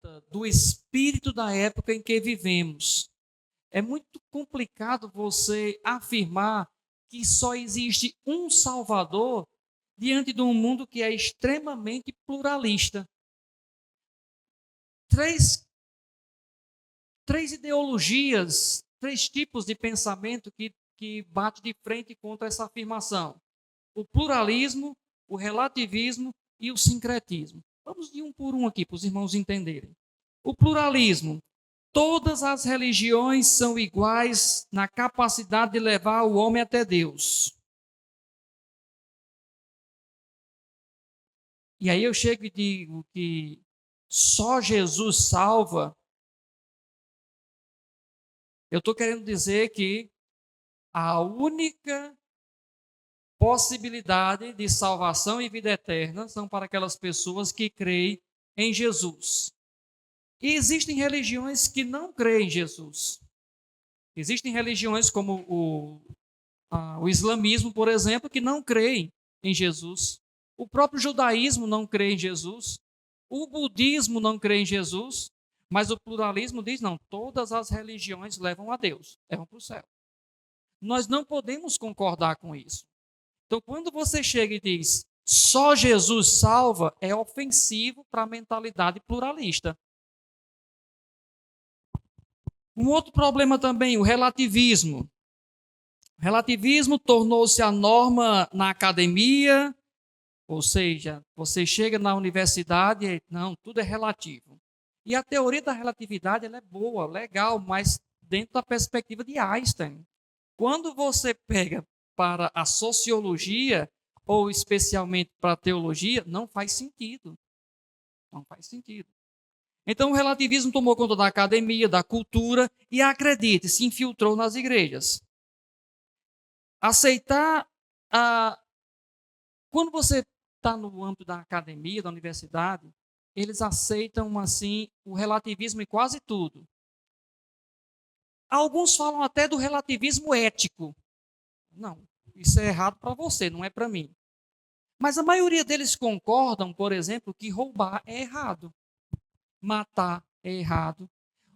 conta do espírito da época em que vivemos. É muito complicado você afirmar que só existe um Salvador diante de um mundo que é extremamente pluralista. Três ideologias, três tipos de pensamento que bate de frente contra essa afirmação: o pluralismo, o relativismo e o sincretismo. Vamos de um por um aqui para os irmãos entenderem. O pluralismo: todas as religiões são iguais na capacidade de levar o homem até Deus. E aí eu chego e digo que só Jesus salva. Eu estou querendo dizer que a única possibilidade de salvação e vida eterna são para aquelas pessoas que creem em Jesus. E existem religiões que não creem em Jesus. Existem religiões como o islamismo, por exemplo, que não creem em Jesus. O próprio judaísmo não crê em Jesus. O budismo não crê em Jesus. Mas o pluralismo diz: não, todas as religiões levam a Deus, levam para o céu. Nós não podemos concordar com isso. Então, quando você chega e diz só Jesus salva, é ofensivo para a mentalidade pluralista. Um outro problema também, o relativismo. O relativismo tornou-se a norma na academia, ou seja, você chega na universidade e não, tudo é relativo. E a teoria da relatividade ela é boa, legal, mas dentro da perspectiva de Einstein. Quando você pega para a sociologia, ou especialmente para a teologia, não faz sentido. Não faz sentido. Então o relativismo tomou conta da academia, da cultura, e acredite, se infiltrou nas igrejas. Aceitar quando você está no âmbito da academia, da universidade, eles aceitam assim o relativismo em quase tudo. Alguns falam até do relativismo ético. Não, isso é errado para você, não é para mim. Mas a maioria deles concordam, por exemplo, que roubar é errado, matar é errado.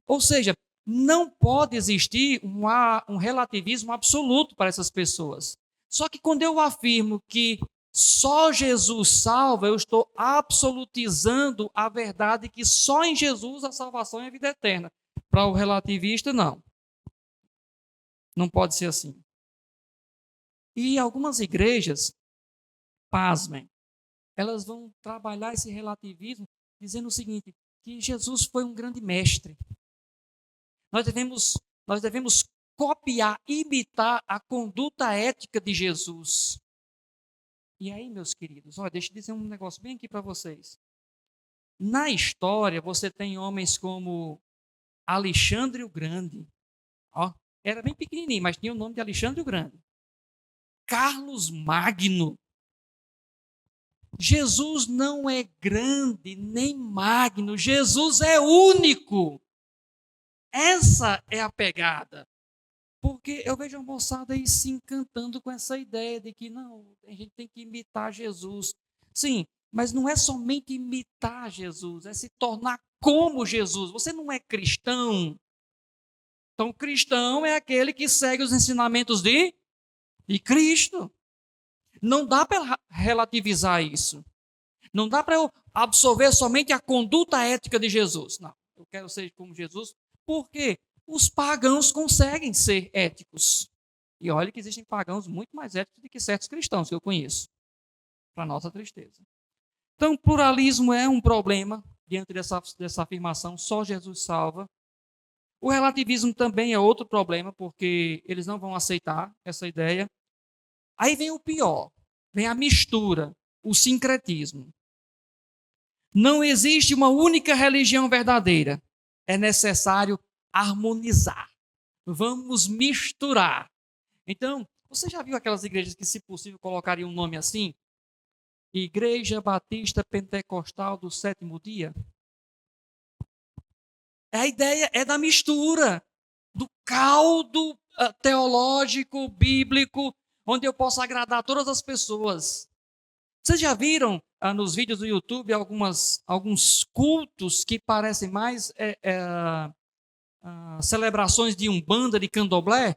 Ou seja, não pode existir um relativismo absoluto para essas pessoas. Só que quando eu afirmo que só Jesus salva, eu estou absolutizando a verdade que só em Jesus a salvação é a vida eterna. Para o relativista, não. Não pode ser assim. E algumas igrejas, pasmem, elas vão trabalhar esse relativismo dizendo o seguinte, que Jesus foi um grande mestre. Nós devemos copiar, imitar a conduta ética de Jesus. E aí, meus queridos, olha, deixa eu dizer um negócio bem aqui para vocês. Na história, você tem homens como Alexandre o Grande. Ó, era bem pequenininho, mas tinha o nome de Alexandre o Grande. Carlos Magno. Jesus não é grande nem magno, Jesus é único. Essa é a pegada. Porque eu vejo a moçada aí se encantando com essa ideia de que não, a gente tem que imitar Jesus. Sim, mas não é somente imitar Jesus, é se tornar como Jesus. Você não é cristão. Então, cristão é aquele que segue os ensinamentos de Cristo. Não dá para relativizar isso. Não dá para eu absorver somente a conduta ética de Jesus. Não, eu quero ser como Jesus. Por quê? Os pagãos conseguem ser éticos. E olha que existem pagãos muito mais éticos do que certos cristãos que eu conheço. Para nossa tristeza. Então, pluralismo é um problema diante dessa afirmação, só Jesus salva. O relativismo também é outro problema, porque eles não vão aceitar essa ideia. Aí vem o pior, vem a mistura, o sincretismo. Não existe uma única religião verdadeira. É necessário harmonizar. Vamos misturar. Então, você já viu aquelas igrejas que, se possível, colocariam um nome assim? Igreja Batista Pentecostal do Sétimo Dia? A ideia é da mistura, do caldo teológico, bíblico, onde eu possa agradar todas as pessoas. Vocês já viram nos vídeos do YouTube alguns cultos que parecem mais celebrações de umbanda, de candomblé?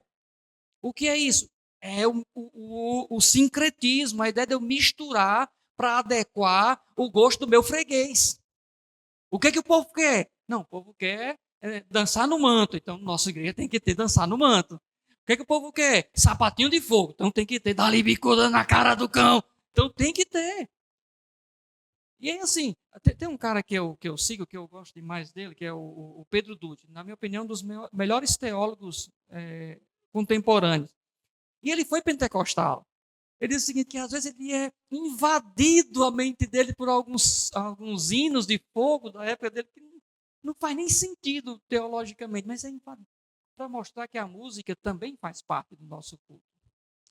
O que é isso? É o sincretismo, a ideia de eu misturar para adequar o gosto do meu freguês. O que é que o povo quer? Não, o povo quer dançar no manto. Então, nossa igreja tem que ter dançar no manto. O que é que o povo quer? Sapatinho de fogo. Então, tem que ter dar-lhe bicuda na cara do cão. Então, tem que ter. E aí, assim, tem um cara que eu sigo, que eu gosto demais dele, que é o Pedro Dutti. Na minha opinião, um dos melhores teólogos contemporâneos. E ele foi pentecostal. Ele diz o seguinte, que às vezes ele é invadido a mente dele por alguns hinos de fogo da época dele, que não faz nem sentido teologicamente, mas é invadido para mostrar que a música também faz parte do nosso culto.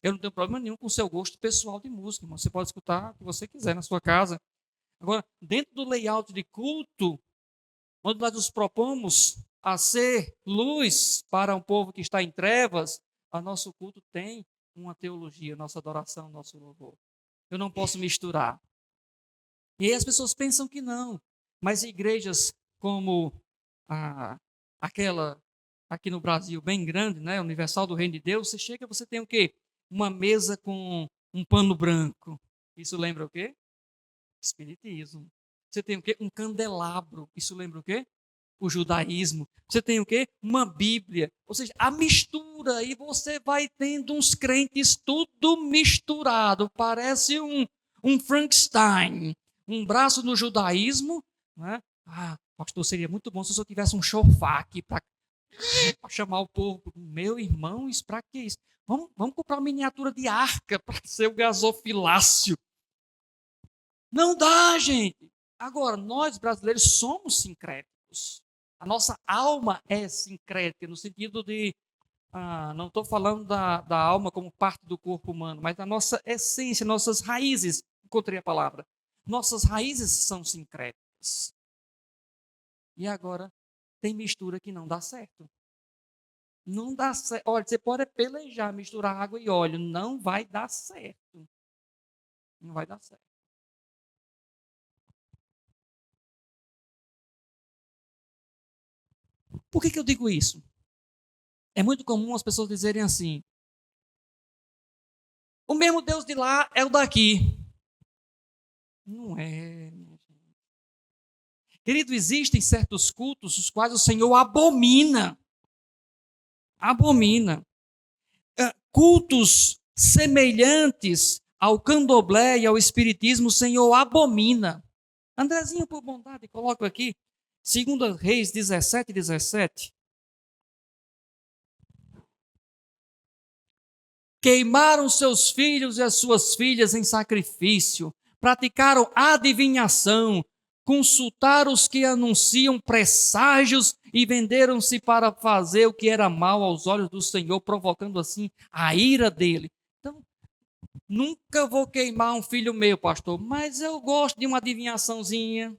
Eu não tenho problema nenhum com o seu gosto pessoal de música, irmão. Você pode escutar o que você quiser na sua casa. Agora, dentro do layout de culto, onde nós nos propomos a ser luz para um povo que está em trevas, o nosso culto tem uma teologia, nossa adoração, nosso louvor. Eu não posso misturar. E aí as pessoas pensam que não, mas igrejas como aquela aqui no Brasil, bem grande, né, Universal do Reino de Deus, você chega, você tem o quê? Uma mesa com um pano branco. Isso lembra o quê? Espiritismo. Você tem o quê? Um candelabro. Isso lembra o quê? O judaísmo. Você tem o quê? Uma Bíblia. Ou seja, a mistura, e você vai tendo uns crentes tudo misturado. Parece um Frankenstein. Um braço no judaísmo. Né? Pastor, seria muito bom se eu tivesse um chofar aqui para chamar o povo. Meu irmão, isso para que isso? Vamos comprar uma miniatura de arca para ser o gasofilácio. Não dá, gente. Agora, nós brasileiros somos sincréticos. A nossa alma é sincrética, no sentido de, não estou falando da alma como parte do corpo humano, mas da nossa essência, nossas raízes. Encontrei a palavra. Nossas raízes são sincréticas. E agora, tem mistura que não dá certo. Não dá certo. Olha, você pode pelejar, misturar água e óleo. Não vai dar certo. Não vai dar certo. Por que eu digo isso? É muito comum as pessoas dizerem assim: o mesmo Deus de lá é o daqui. Não é, minha gente. Querido, existem certos cultos os quais o Senhor abomina. Abomina. Cultos semelhantes ao candomblé e ao espiritismo, o Senhor abomina. Andrezinho, por bondade, coloca aqui. 2 Reis 17, 17. Queimaram seus filhos e as suas filhas em sacrifício, praticaram adivinhação, consultaram os que anunciam presságios e venderam-se para fazer o que era mal aos olhos do Senhor, provocando assim a ira dele. Então, nunca vou queimar um filho meu, pastor, mas eu gosto de uma adivinhaçãozinha.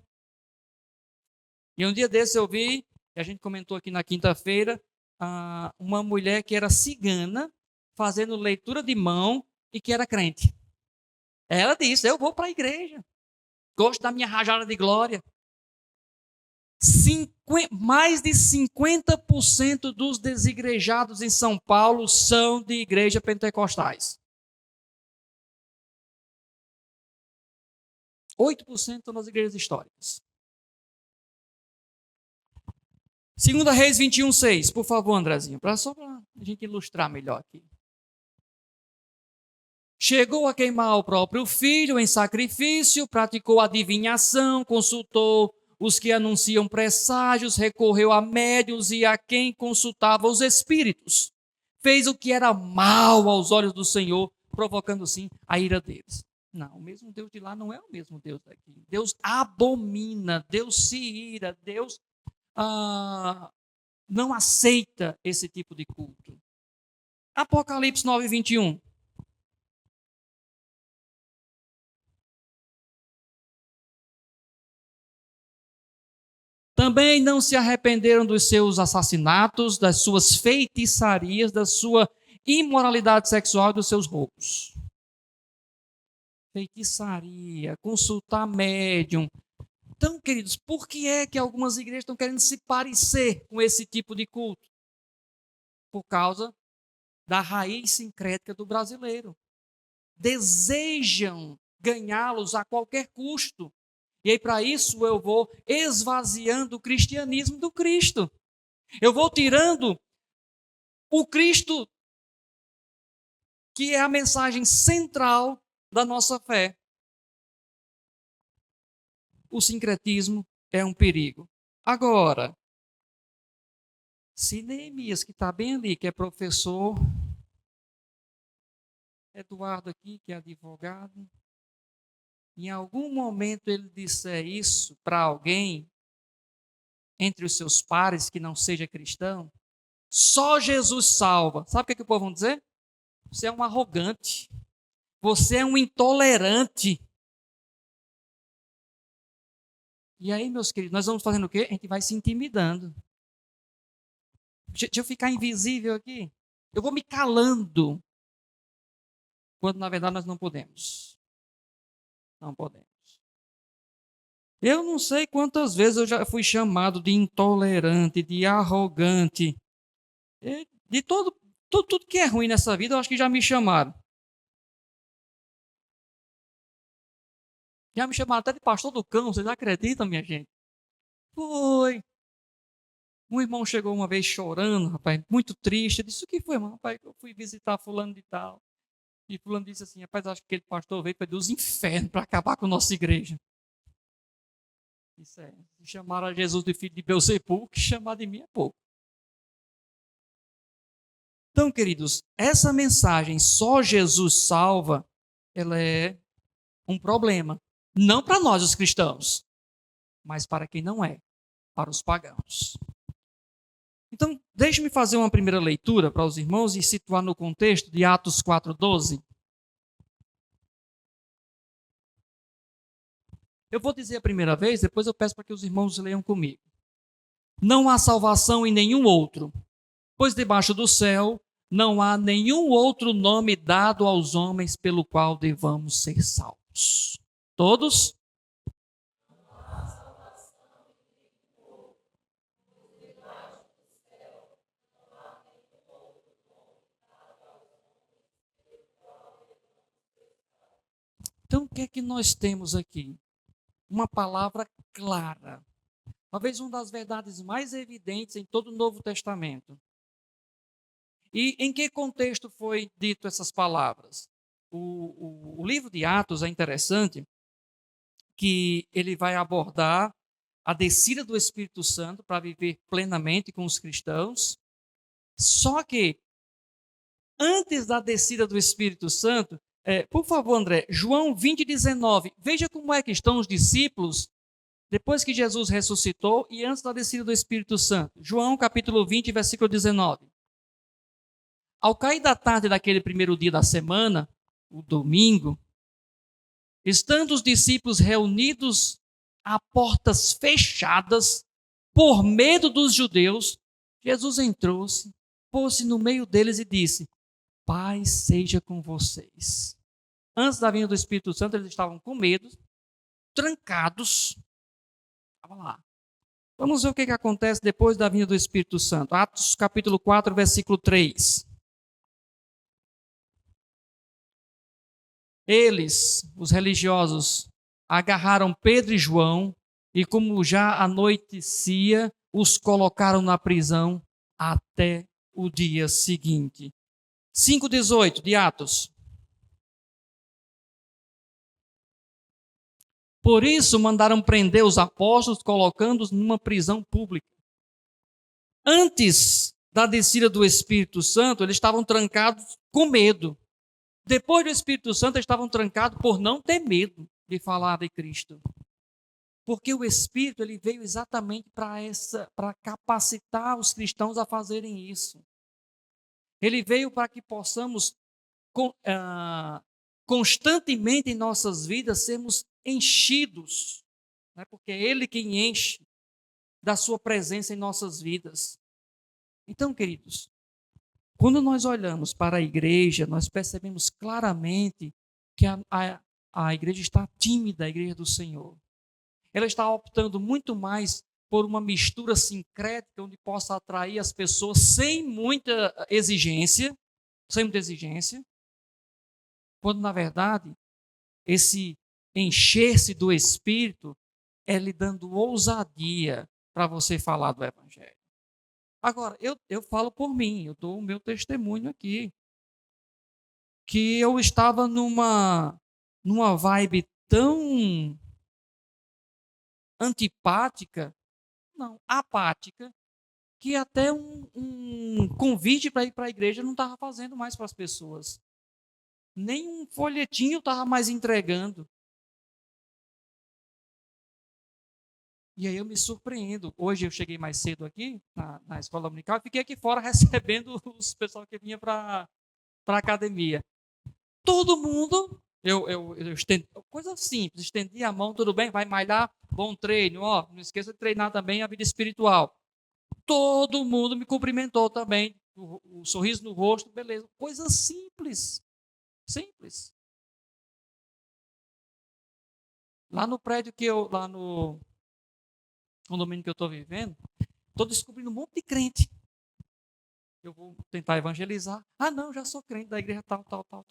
E um dia desse eu vi, e a gente comentou aqui na quinta-feira, uma mulher que era cigana, fazendo leitura de mão e que era crente. Ela disse, eu vou para a igreja. Gosto da minha rajada de glória. Mais de 50% dos desigrejados em São Paulo são de igreja pentecostais. 8% estão nas igrejas históricas. 2 Reis 21, 6. Por favor, Andrezinho, só para a gente ilustrar melhor aqui. Chegou a queimar o próprio filho em sacrifício, praticou adivinhação, consultou os que anunciam presságios, recorreu a médiuns e a quem consultava os espíritos. Fez o que era mal aos olhos do Senhor, provocando sim a ira deles. Não, o mesmo Deus de lá não é o mesmo Deus daqui. Deus abomina, Deus se ira, Deus não aceita esse tipo de culto. Apocalipse 9, 21. Também não se arrependeram dos seus assassinatos, das suas feitiçarias, da sua imoralidade sexual e dos seus roubos. feitiçaria, consultar médium. Então, queridos, por que é que algumas igrejas estão querendo se parecer com esse tipo de culto? Por causa da raiz sincrética do brasileiro. Desejam ganhá-los a qualquer custo. E aí, para isso, eu vou esvaziando o cristianismo do Cristo. Eu vou tirando o Cristo, que é a mensagem central da nossa fé. O sincretismo é um perigo. Agora, se Neemias, que está bem ali, que é professor, Eduardo aqui, que é advogado, em algum momento ele disser isso para alguém, entre os seus pares, que não seja cristão, só Jesus salva. Sabe o que o povo vai dizer? Você é um arrogante. Você é um intolerante. E aí, meus queridos, nós vamos fazendo o quê? A gente vai se intimidando. Deixa eu ficar invisível aqui. Eu vou me calando. Quando, na verdade, nós não podemos. Não podemos. Eu não sei quantas vezes eu já fui chamado de intolerante, de arrogante. De tudo que é ruim nessa vida, eu acho que já me chamaram. Já me chamaram até de pastor do cão, vocês acreditam, minha gente? Foi. Um irmão chegou uma vez chorando, rapaz, muito triste. Eu disse: o que foi, irmão? Rapaz, eu fui visitar fulano de tal. E fulano disse assim: rapaz, acho que aquele pastor veio para dos infernos para acabar com a nossa igreja. Isso é. Se chamaram a Jesus de filho de Beelzebul, que chamar de mim é pouco. Então, queridos, essa mensagem só Jesus salva, ela é um problema. Não para nós, os cristãos, mas para quem não é, para os pagãos. Então, deixe-me fazer uma primeira leitura para os irmãos e situar no contexto de Atos 4:12. Eu vou dizer a primeira vez, depois eu peço para que os irmãos leiam comigo. Não há salvação em nenhum outro, pois debaixo do céu não há nenhum outro nome dado aos homens pelo qual devamos ser salvos. Todos? Então, o que é que nós temos aqui? Uma palavra clara. Talvez uma das verdades mais evidentes em todo o Novo Testamento. E em que contexto foi dito essas palavras? O livro de Atos é interessante, que ele vai abordar a descida do Espírito Santo para viver plenamente com os cristãos. Só que, antes da descida do Espírito Santo, por favor, André, João 20:19, veja como é que estão os discípulos depois que Jesus ressuscitou e antes da descida do Espírito Santo. João capítulo 20, versículo 19. Ao cair da tarde daquele primeiro dia da semana, o domingo, estando os discípulos reunidos a portas fechadas, por medo dos judeus, Jesus entrou-se, pôs-se no meio deles e disse: paz seja com vocês. Antes da vinda do Espírito Santo, eles estavam com medo, trancados. Vamos lá. Vamos ver o que acontece depois da vinda do Espírito Santo. Atos capítulo 4, versículo 3. Eles, os religiosos, agarraram Pedro e João e, como já anoitecia, os colocaram na prisão até o dia seguinte. 5:18 de Atos. Por isso mandaram prender os apóstolos, colocando-os numa prisão pública. Antes da descida do Espírito Santo, eles estavam trancados com medo. Depois do Espírito Santo, eles estavam trancados por não ter medo de falar de Cristo. Porque o Espírito ele veio exatamente para capacitar os cristãos a fazerem isso. Ele veio para que possamos constantemente em nossas vidas sermos enchidos, né? Porque é Ele quem enche da sua presença em nossas vidas. Então, queridos, quando nós olhamos para a igreja, nós percebemos claramente que a igreja está tímida, a igreja do Senhor. Ela está optando muito mais por uma mistura sincrética, onde possa atrair as pessoas sem muita exigência, quando, na verdade, esse encher-se do Espírito é lhe dando ousadia para você falar do Evangelho. Agora, eu falo por mim, eu dou o meu testemunho aqui, que eu estava numa vibe tão antipática, não, apática, que até um convite para ir para a igreja não estava fazendo mais para as pessoas. Nem um folhetinho estava mais entregando. E aí eu me surpreendo. Hoje eu cheguei mais cedo aqui, na escola dominical, e fiquei aqui fora recebendo os pessoal que vinha para a academia. Todo mundo, eu estendi, coisa simples, estendi a mão, tudo bem, vai malhar, bom treino, ó, não esqueça de treinar também a vida espiritual. Todo mundo me cumprimentou também, o sorriso no rosto, beleza. Coisa simples, simples. Lá no prédio lá no condomínio que eu estou vivendo, estou descobrindo um monte de crente. Eu vou tentar evangelizar. Ah, não, já sou crente da igreja tal. Então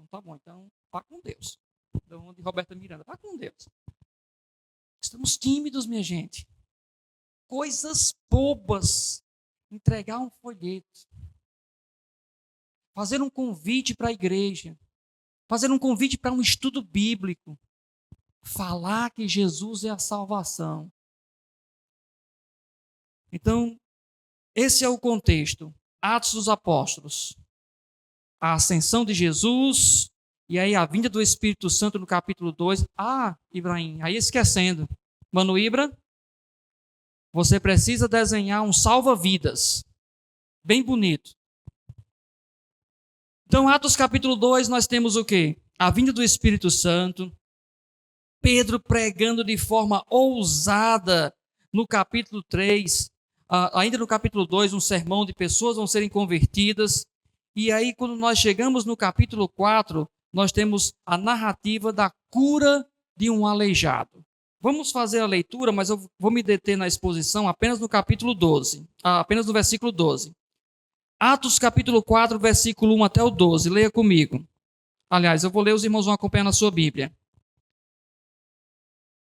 tá bom, então vá com Deus. Então, de Roberta Miranda, vá com Deus. Estamos tímidos, minha gente. Coisas bobas. Entregar um folheto. Fazer um convite para a igreja. Fazer um convite para um estudo bíblico. Falar que Jesus é a salvação. Então, esse é o contexto. Atos dos Apóstolos. A ascensão de Jesus, e aí a vinda do Espírito Santo no capítulo 2. Ah, Ibrahim, aí esquecendo. Mano Ibra, você precisa desenhar um salva-vidas. Bem bonito. Então, Atos capítulo 2, nós temos o quê? A vinda do Espírito Santo. Pedro pregando de forma ousada no capítulo 3. Ainda no capítulo 2, um sermão de pessoas vão serem convertidas. E aí, quando nós chegamos no capítulo 4, nós temos a narrativa da cura de um aleijado. Vamos fazer a leitura, mas eu vou me deter na exposição apenas no capítulo 12, apenas no versículo 12. Atos capítulo 4, versículo 1 até o 12, leia comigo. Aliás, eu vou ler, os irmãos vão acompanhar na sua Bíblia.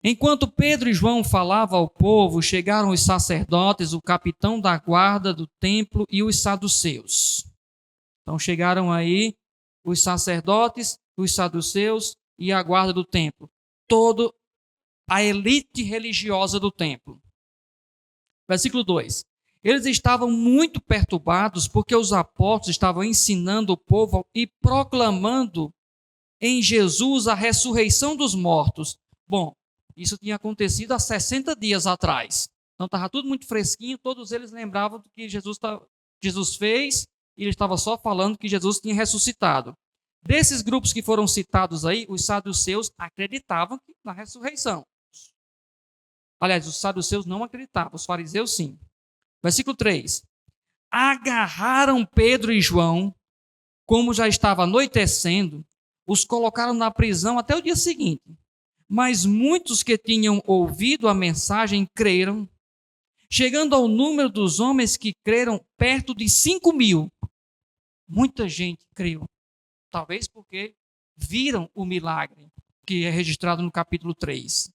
Enquanto Pedro e João falavam ao povo, chegaram os sacerdotes, o capitão da guarda do templo e os saduceus. Então chegaram aí os sacerdotes, os saduceus e a guarda do templo. Toda a elite religiosa do templo. Versículo 2. Eles estavam muito perturbados porque os apóstolos estavam ensinando o povo e proclamando em Jesus a ressurreição dos mortos. Bom, isso tinha acontecido há 60 dias atrás. Então estava tudo muito fresquinho, todos eles lembravam do que Jesus fez, e ele estava só falando que Jesus tinha ressuscitado. Desses grupos que foram citados aí, os saduceus acreditavam na ressurreição. Aliás, os saduceus não acreditavam, os fariseus sim. Versículo 3. Agarraram Pedro e João, como já estava anoitecendo, os colocaram na prisão até o dia seguinte. Mas muitos que tinham ouvido a mensagem creram, chegando ao número dos homens que creram perto de 5.000. Muita gente creu, talvez porque viram o milagre, que é registrado no capítulo 3.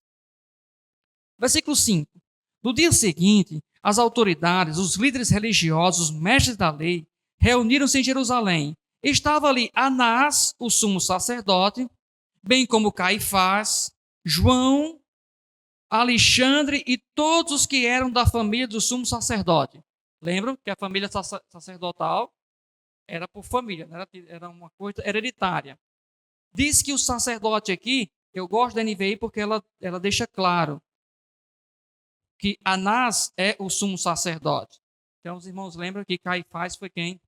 Versículo 5. No dia seguinte, as autoridades, os líderes religiosos, os mestres da lei, reuniram-se em Jerusalém. Estava ali Anás, o sumo sacerdote, bem como Caifás, João, Alexandre e todos os que eram da família do sumo sacerdote. Lembram que a família sacerdotal era por família, era uma coisa hereditária. Diz que o sacerdote aqui, eu gosto da NVI porque ela deixa claro que Anás é o sumo sacerdote. Então os irmãos lembram que Caifás foi quem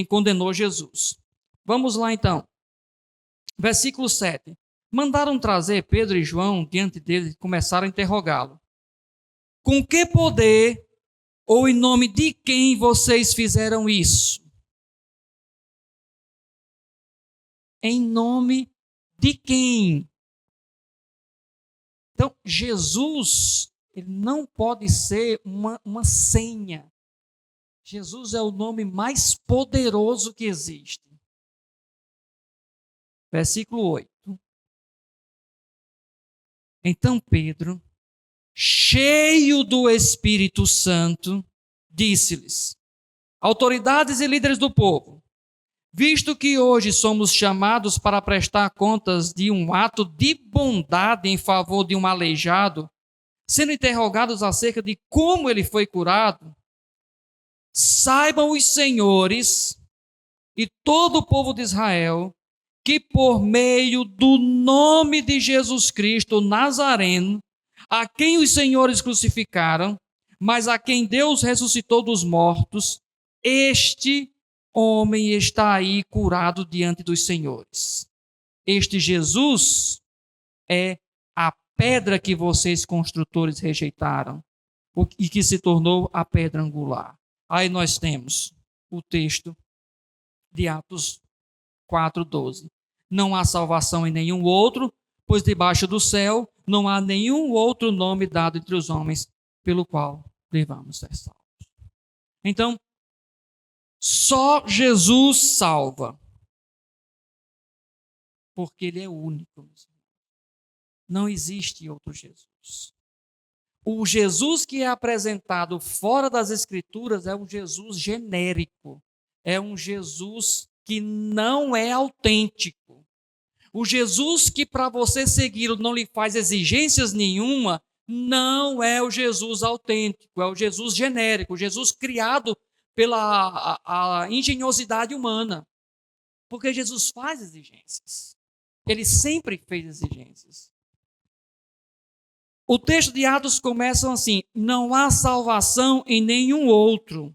condenou Jesus. Vamos lá então. Versículo 7. Mandaram trazer Pedro e João diante dele e começaram a interrogá-lo. Com que poder ou em nome de quem vocês fizeram isso? Em nome de quem? Então, Jesus, ele não pode ser uma senha. Jesus é o nome mais poderoso que existe. Versículo 8. Então Pedro, cheio do Espírito Santo, disse-lhes: autoridades e líderes do povo, visto que hoje somos chamados para prestar contas de um ato de bondade em favor de um aleijado, sendo interrogados acerca de como ele foi curado, saibam os senhores e todo o povo de Israel que por meio do nome de Jesus Cristo Nazareno, a quem os senhores crucificaram, mas a quem Deus ressuscitou dos mortos, este homem está aí curado diante dos senhores. Este Jesus é a pedra que vocês construtores rejeitaram e que se tornou a pedra angular. Aí nós temos o texto de Atos 4:12. Não há salvação em nenhum outro, pois debaixo do céu não há nenhum outro nome dado entre os homens pelo qual devamos ser salvos. Então, só Jesus salva, porque ele é único. Não existe outro Jesus. O Jesus que é apresentado fora das Escrituras é um Jesus genérico, é um Jesus que não é autêntico. O Jesus que para você segui-lo não lhe faz exigências nenhuma, não é o Jesus autêntico, é o Jesus genérico, o Jesus criado pela a engenhosidade humana. Porque Jesus faz exigências. Ele sempre fez exigências. O texto de Atos começa assim: não há salvação em nenhum outro.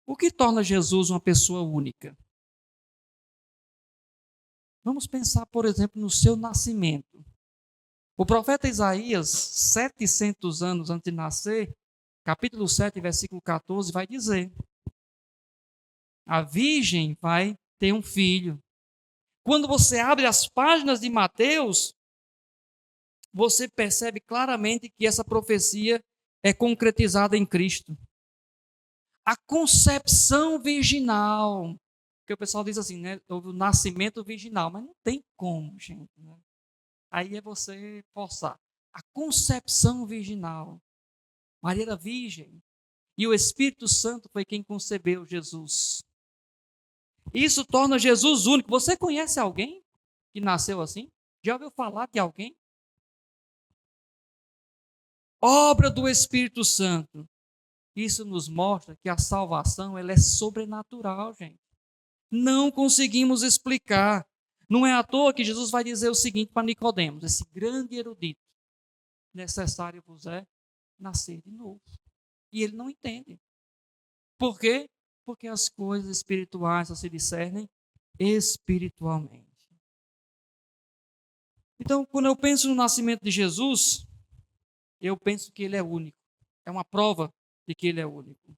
O que torna Jesus uma pessoa única? Vamos pensar, por exemplo, no seu nascimento. O profeta Isaías, 700 anos antes de nascer, capítulo 7, versículo 14, vai dizer: a virgem vai ter um filho. Quando você abre as páginas de Mateus, você percebe claramente que essa profecia é concretizada em Cristo. A concepção virginal, que o pessoal diz assim, né? O nascimento virginal, mas não tem como, gente. Né? Aí é você forçar. A concepção virginal. Maria era virgem. E o Espírito Santo foi quem concebeu Jesus. Isso torna Jesus único. Você conhece alguém que nasceu assim? Já ouviu falar de alguém? Obra do Espírito Santo. Isso nos mostra que a salvação ela é sobrenatural, gente. Não conseguimos explicar. Não é à toa que Jesus vai dizer o seguinte para Nicodemos, esse grande erudito: necessário vos é nascer de novo. E ele não entende. Por quê? Porque as coisas espirituais só se discernem espiritualmente. Então, quando eu penso no nascimento de Jesus, eu penso que ele é único. É uma prova de que ele é único.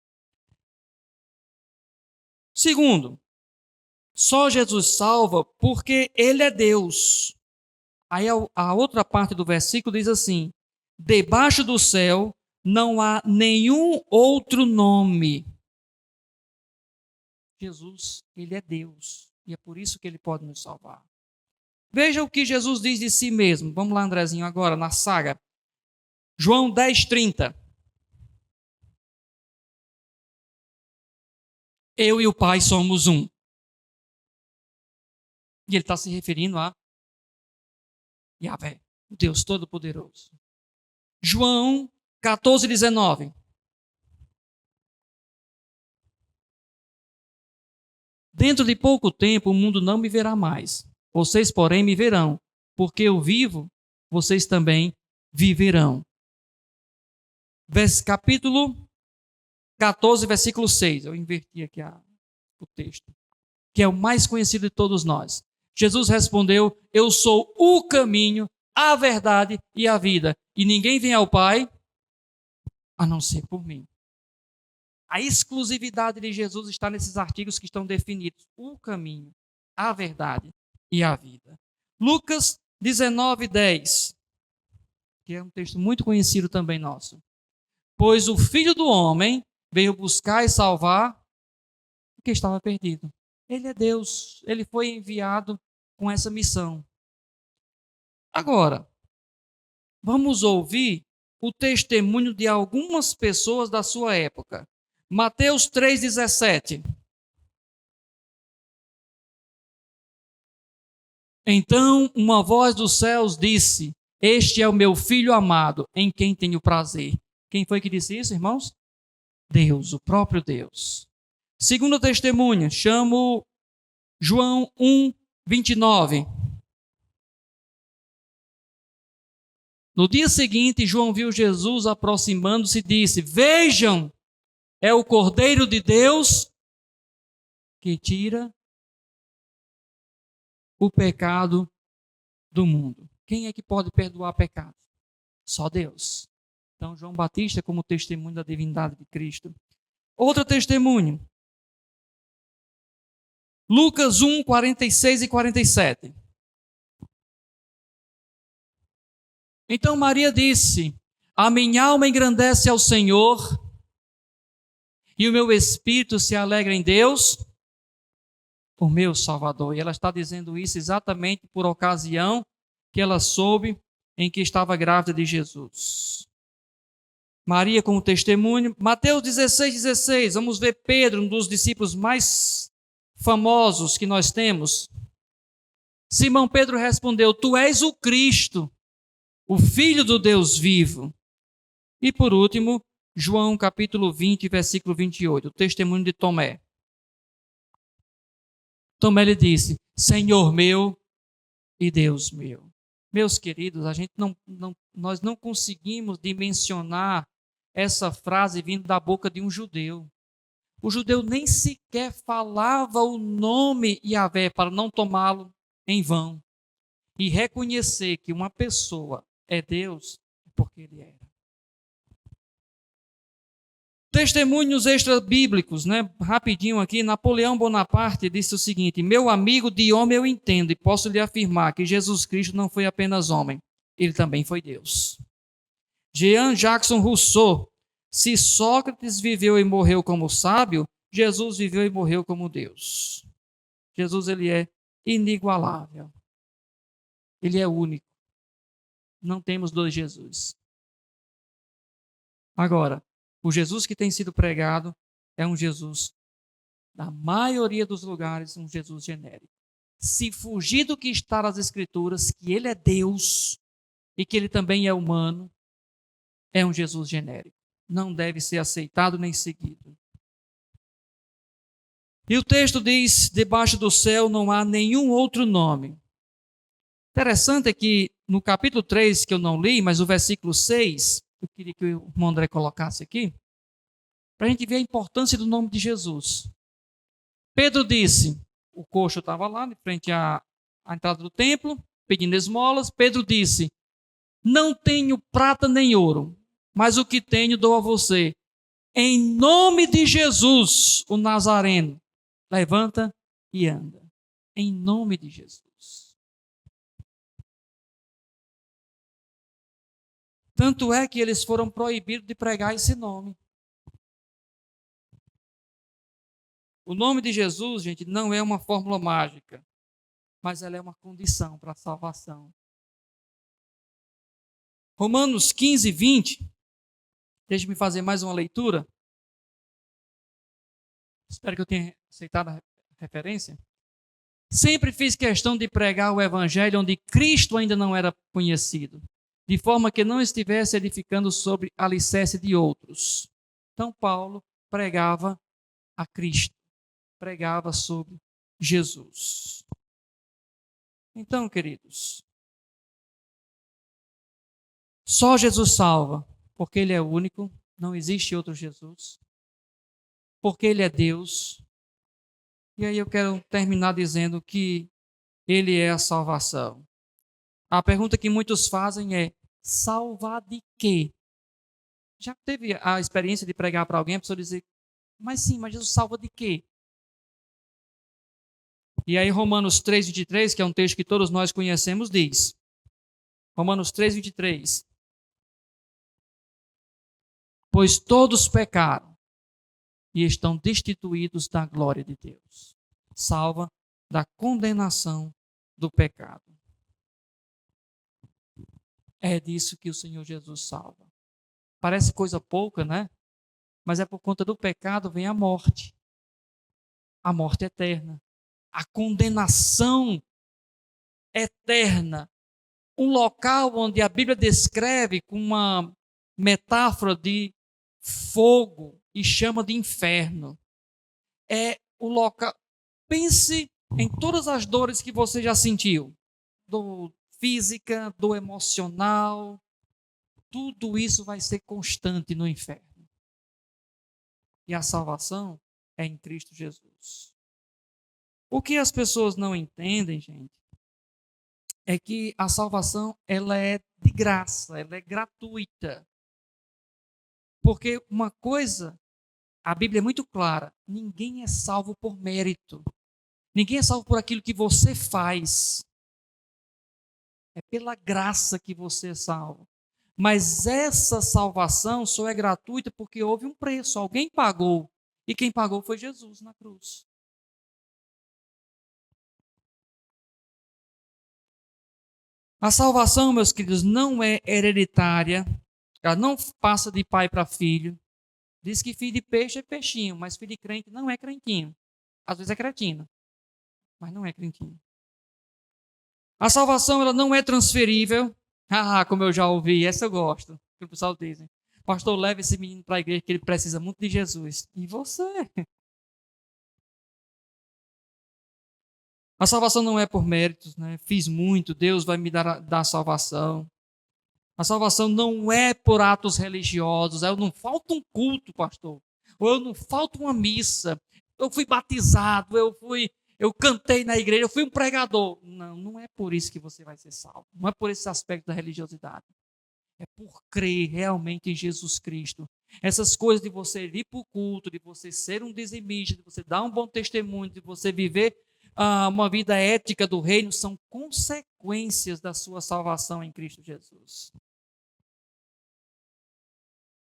Segundo, só Jesus salva porque ele é Deus. Aí a outra parte do versículo diz assim: debaixo do céu não há nenhum outro nome. Jesus, ele é Deus. E é por isso que ele pode nos salvar. Veja o que Jesus diz de si mesmo. Vamos lá, Andrezinho, agora, na saga. João 10:30. Eu e o Pai somos um. E ele está se referindo a Yahvé, o Deus Todo-Poderoso. João 14:19. Dentro de pouco tempo o mundo não me verá mais. Vocês, porém, me verão. Porque eu vivo, vocês também viverão. Capítulo 14, versículo 6. Eu inverti aqui o texto. Que é o mais conhecido de todos nós. Jesus respondeu: eu sou o caminho, a verdade e a vida. E ninguém vem ao Pai a não ser por mim. A exclusividade de Jesus está nesses artigos que estão definidos. O caminho, a verdade e a vida. Lucas 19:10, que é um texto muito conhecido também nosso. Pois o Filho do Homem veio buscar e salvar o que estava perdido. Ele é Deus, ele foi enviado com essa missão. Agora, vamos ouvir o testemunho de algumas pessoas da sua época. Mateus 3,17. Então uma voz dos céus disse: Este é o meu filho amado, em quem tenho prazer. Quem foi que disse isso, irmãos? Deus, o próprio Deus. Segundo testemunha, chamo João 1:29. No dia seguinte, João viu Jesus aproximando-se e disse: Vejam, é o Cordeiro de Deus que tira o pecado do mundo. Quem é que pode perdoar pecado? Só Deus. Então, João Batista, como testemunho da divindade de Cristo. Outro testemunho. Lucas 1:46 e 47. Então Maria disse: A minha alma engrandece ao Senhor, e o meu espírito se alegra em Deus, o meu Salvador. E ela está dizendo isso exatamente por ocasião que ela soube em que estava grávida de Jesus. Maria como testemunho. Mateus 16:16. Vamos ver Pedro, um dos discípulos mais famosos que nós temos. Simão Pedro respondeu: Tu és o Cristo, o Filho do Deus vivo. E por último, João capítulo 20, versículo 28, o testemunho de Tomé. Tomé lhe disse: Senhor meu e Deus meu. Meus queridos, nós não conseguimos dimensionar essa frase vindo da boca de um judeu. O judeu nem sequer falava o nome Yahvé para não tomá-lo em vão. E reconhecer que uma pessoa é Deus porque ele era. Testemunhos extra-bíblicos, né? Rapidinho aqui, Napoleão Bonaparte disse o seguinte: Meu amigo, de homem eu entendo e posso lhe afirmar que Jesus Cristo não foi apenas homem, ele também foi Deus. Jean-Jacques Rousseau: Se Sócrates viveu e morreu como sábio, Jesus viveu e morreu como Deus. Jesus, ele é inigualável. Ele é único. Não temos dois Jesus. Agora, o Jesus que tem sido pregado é um Jesus, na maioria dos lugares, um Jesus genérico. Se fugir do que está nas Escrituras, que ele é Deus e que ele também é humano, é um Jesus genérico. Não deve ser aceitado nem seguido. E o texto diz: debaixo do céu não há nenhum outro nome. Interessante é que no capítulo 3, que eu não li, mas o versículo 6, eu queria que o irmão André colocasse aqui, para a gente ver a importância do nome de Jesus. Pedro disse, o coxo estava lá, de frente à entrada do templo, pedindo esmolas. Pedro disse: Não tenho prata nem ouro, mas o que tenho dou a você. Em nome de Jesus, o Nazareno, levanta e anda. Em nome de Jesus. Tanto é que eles foram proibidos de pregar esse nome. O nome de Jesus, gente, não é uma fórmula mágica, mas ela é uma condição para a salvação. Romanos 15:20. Deixe-me fazer mais uma leitura. Espero que eu tenha aceitado a referência. Sempre fiz questão de pregar o evangelho onde Cristo ainda não era conhecido, de forma que não estivesse edificando sobre alicerce de outros. Então Paulo pregava a Cristo, pregava sobre Jesus. Então, queridos, só Jesus salva, porque ele é único, não existe outro Jesus, porque ele é Deus. E aí eu quero terminar dizendo que ele é a salvação. A pergunta que muitos fazem é: salvar de quê? Já teve a experiência de pregar para alguém, a pessoa dizer: mas sim, mas Jesus salva de quê? E aí Romanos 3:23, que é um texto que todos nós conhecemos, diz. Romanos 3:23. Pois todos pecaram e estão destituídos da glória de Deus. Salva da condenação do pecado. É disso que o Senhor Jesus salva. Parece coisa pouca, né? Mas é por conta do pecado vem a morte. A morte eterna. A condenação eterna. Um local onde a Bíblia descreve com uma metáfora de fogo e chama de inferno. É o local. Pense em todas as dores que você já sentiu. Dor física, dor emocional. Tudo isso vai ser constante no inferno. E a salvação é em Cristo Jesus. O que as pessoas não entendem, gente, é que a salvação ela é de graça, ela é gratuita. Porque uma coisa, a Bíblia é muito clara, ninguém é salvo por mérito. Ninguém é salvo por aquilo que você faz. É pela graça que você é salvo. Mas essa salvação só é gratuita porque houve um preço, alguém pagou. E quem pagou foi Jesus na cruz. A salvação, meus queridos, não é hereditária. Ela não passa de pai para filho. Diz que filho de peixe é peixinho, mas filho de crente não é crentinho. Às vezes é cretino, mas não é crentinho. A salvação ela não é transferível. Ah, como eu já ouvi, essa eu gosto. Que o pessoal diz, pastor, leve esse menino para a igreja que ele precisa muito de Jesus. E você? A salvação não é por méritos, né? Fiz muito, Deus vai me dar a salvação. A salvação não é por atos religiosos. Eu não falta um culto, pastor. Ou eu não falta uma missa. Eu fui batizado, eu cantei na igreja, eu fui um pregador. Não, não é por isso que você vai ser salvo. Não é por esse aspecto da religiosidade. É por crer realmente em Jesus Cristo. Essas coisas de você vir para o culto, de você ser um dizimista, de você dar um bom testemunho, de você viver uma vida ética do reino, são consequências da sua salvação em Cristo Jesus.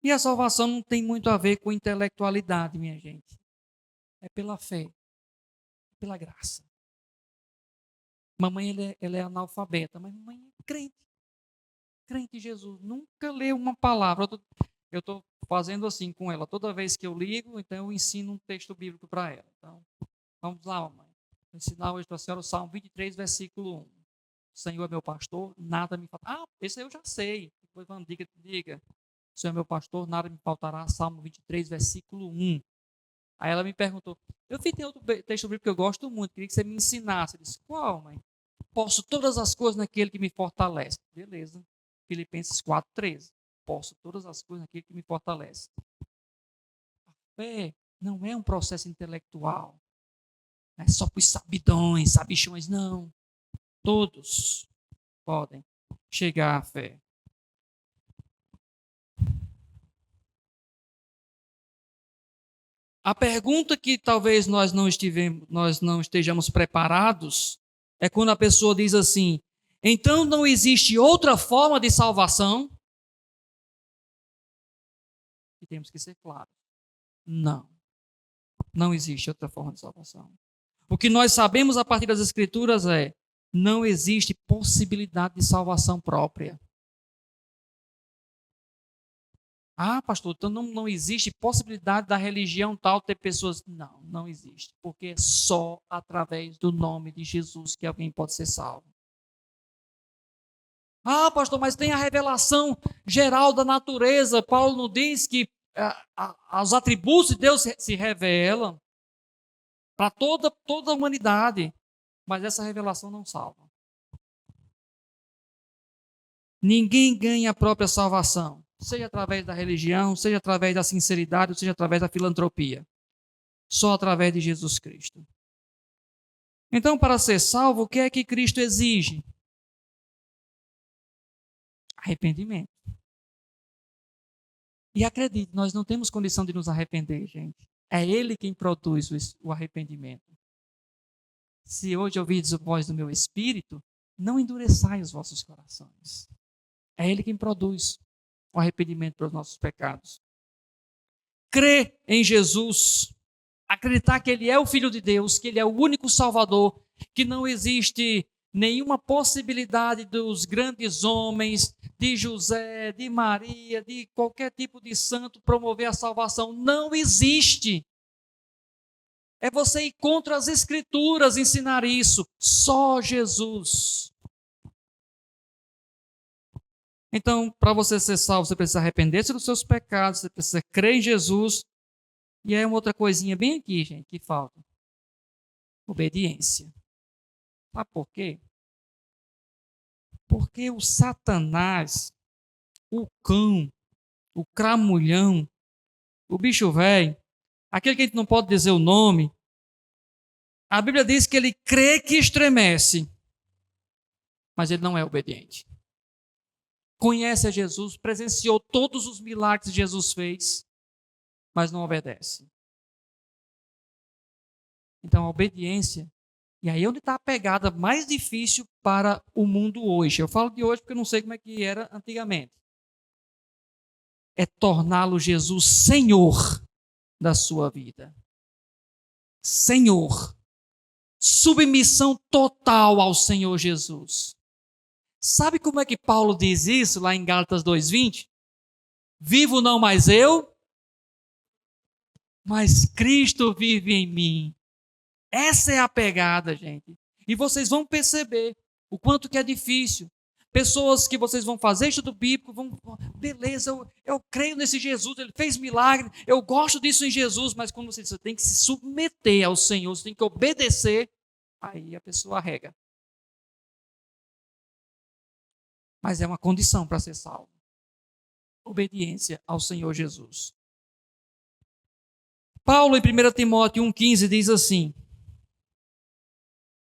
E a salvação não tem muito a ver com intelectualidade, minha gente. É pela fé, é pela graça. Mamãe ela é analfabeta, mas mamãe é crente. Crente em Jesus. Nunca leu uma palavra. Eu estou fazendo assim com ela. Toda vez que eu ligo, então eu ensino um texto bíblico para ela. Então, vamos lá, mamãe. Vou ensinar hoje para a senhora o Salmo 23, versículo 1. O Senhor é meu pastor, nada me falta. Ah, esse eu já sei. Depois vamos, diga. O Senhor é meu pastor, nada me faltará. Salmo 23, versículo 1. Aí ela me perguntou, eu vi tem outro texto bíblico que eu gosto muito, queria que você me ensinasse. Eu disse, qual, mãe? Posso todas as coisas naquele que me fortalece. Beleza. Filipenses 4:13. Posso todas as coisas naquele que me fortalece. A fé não é um processo intelectual. Não é só para os sabidões, sabichões, não. Todos podem chegar à fé. A pergunta que talvez nós não estejamos preparados é quando a pessoa diz assim: então não existe outra forma de salvação? E temos que ser claros. Não. Não existe outra forma de salvação. O que nós sabemos a partir das Escrituras é: não existe possibilidade de salvação própria. Ah, pastor, então não existe possibilidade da religião tal ter pessoas. Não, não existe. Porque é só através do nome de Jesus que alguém pode ser salvo. Ah, pastor, mas tem a revelação geral da natureza. Paulo não diz que os atributos de Deus se revelam para toda a humanidade. Mas essa revelação não salva. Ninguém ganha a própria salvação, seja através da religião, seja através da sinceridade, seja através da filantropia. Só através de Jesus Cristo. Então, para ser salvo, o que é que Cristo exige? Arrependimento. E acredite, nós não temos condição de nos arrepender, gente. É Ele quem produz o arrependimento. se hoje ouvides a voz do meu Espírito, não endureçai os vossos corações. É Ele quem produz o arrependimento para os nossos pecados. Crer em Jesus, acreditar que Ele é o Filho de Deus, que Ele é o único Salvador, que não existe nenhuma possibilidade dos grandes homens, de José, de Maria, de qualquer tipo de santo promover a salvação. Não existe. É você ir contra as Escrituras ensinar isso. Só Jesus. Então, para você ser salvo, você precisa arrepender-se dos seus pecados, você precisa crer em Jesus. E aí uma outra coisinha bem aqui, gente, que falta. Obediência. Sabe por quê? Porque o Satanás, o cão, o cramulhão, o bicho velho, aquele que a gente não pode dizer o nome, a Bíblia diz que ele crê que estremece, mas ele não é obediente. Conhece a Jesus, presenciou todos os milagres que Jesus fez, mas não obedece. Então a obediência, e aí é onde está a pegada mais difícil para o mundo hoje. Eu falo de hoje porque eu não sei como é que era antigamente. É torná-lo Jesus Senhor da sua vida. Senhor. Submissão total ao Senhor Jesus. Sabe como é que Paulo diz isso lá em Gálatas 2:20? Vivo não mais eu, mas Cristo vive em mim. Essa é a pegada, gente. E vocês vão perceber o quanto que é difícil. Pessoas que vocês vão fazer estudo bíblico, beleza, eu creio nesse Jesus, ele fez milagre, eu gosto disso em Jesus, mas quando você tem que se submeter ao Senhor, você tem que obedecer, aí a pessoa arrega. Mas é uma condição para ser salvo. Obediência ao Senhor Jesus. Paulo, em 1 Timóteo 1,15, diz assim: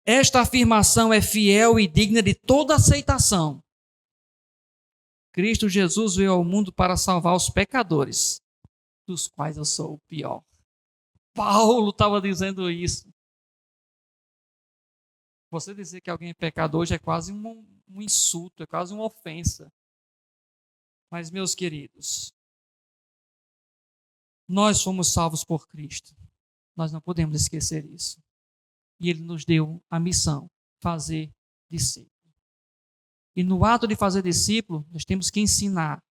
esta afirmação é fiel e digna de toda aceitação. Cristo Jesus veio ao mundo para salvar os pecadores, dos quais eu sou o pior. Paulo estava dizendo isso. Você dizer que alguém é pecador hoje é quase um insulto, é quase uma ofensa. Mas, meus queridos, nós fomos salvos por Cristo. Nós não podemos esquecer isso. E Ele nos deu a missão, fazer discípulo. E no ato de fazer discípulo, nós temos que ensinar.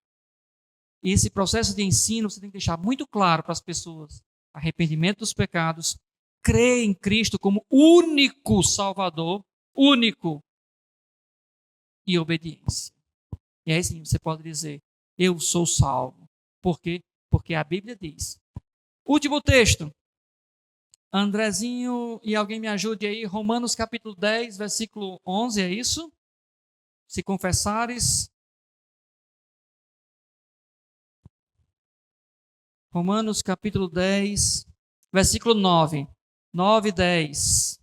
E esse processo de ensino, você tem que deixar muito claro para as pessoas. Arrependimento dos pecados, crer em Cristo como único Salvador, único, e obediência. E aí sim, você pode dizer, eu sou salvo. Por quê? Porque a Bíblia diz. Último texto. Andrezinho, e alguém me ajude aí, Romanos capítulo 10, versículo 11, é isso? Se confessares. Romanos capítulo 10, versículo 9. 9 e 10.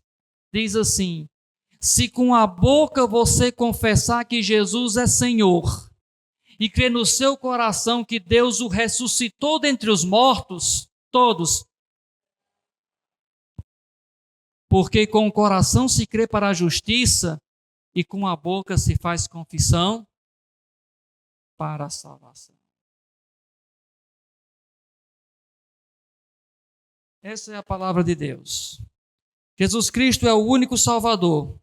Diz assim: se com a boca você confessar que Jesus é Senhor, e crer no seu coração que Deus o ressuscitou dentre os mortos, todos, porque com o coração se crê para a justiça e com a boca se faz confissão para a salvação. Essa é a palavra de Deus. Jesus Cristo é o único Salvador,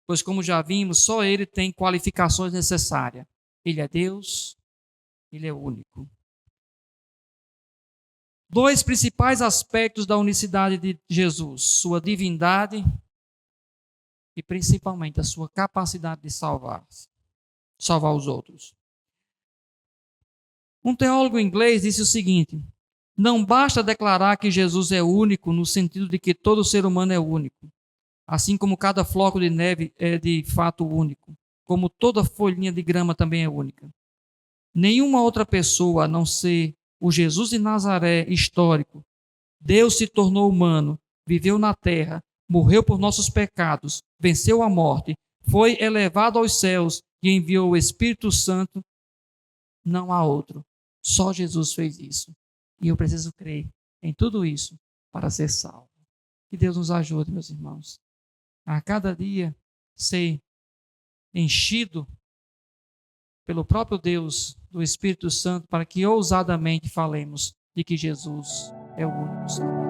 pois como já vimos, só Ele tem qualificações necessárias. Ele é Deus, Ele é único. Dois principais aspectos da unicidade de Jesus: sua divindade e principalmente a sua capacidade de salvar os outros. Um teólogo inglês disse o seguinte: não basta declarar que Jesus é único no sentido de que todo ser humano é único, assim como cada floco de neve é de fato único, como toda folhinha de grama também é única. Nenhuma outra pessoa, a não ser o Jesus de Nazaré histórico, Deus se tornou humano, viveu na terra, morreu por nossos pecados, venceu a morte, foi elevado aos céus e enviou o Espírito Santo. Não há outro. Só Jesus fez isso. E eu preciso crer em tudo isso para ser salvo. Que Deus nos ajude, meus irmãos. a cada dia ser enchido pelo próprio Deus, do Espírito Santo, para que ousadamente falemos de que Jesus é o único Salvador.